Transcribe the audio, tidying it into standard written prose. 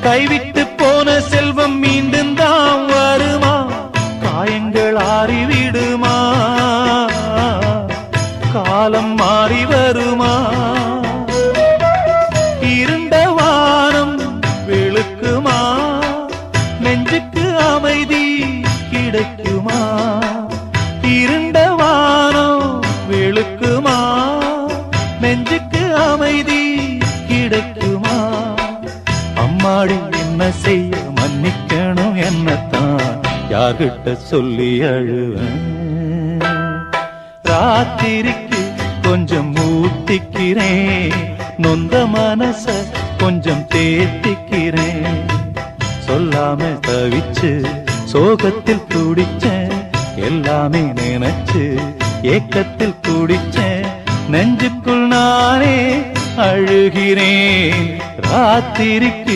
கைவிட்டு போன செல்வம் மீண்டும் தான் வருமா? காயங்கள் ஆறிவிடுமா? காலம் மாறி வருமா? இருண்ட வானம் வெளுக்குமா? நெஞ்சுக்கு அமைதி கிடைக்குமா? இருண்ட வானம் வெளுக்குமா? நெஞ்சுக்கு அமைதி கிடைக்குமா? அம்மாடி என்ன செய்ய மன்னிக்கணும், என்னத்தான் யார்கிட்ட சொல்லி அழுவேன்? ராத்திரிக்கு கொஞ்சம் ஊத்திக்கிறேன், நொந்த மனச கொஞ்சம் தேத்திக்கிறேன். சொல்லாம தவிச்சு சோகத்தில் துடிச்சேன், எல்லாமே நினைச்சு ஏக்கத்தில் துடிச்சேன். நெஞ்சுக்குள் நானே அழுகிறேன் ராத்திரிக்கு.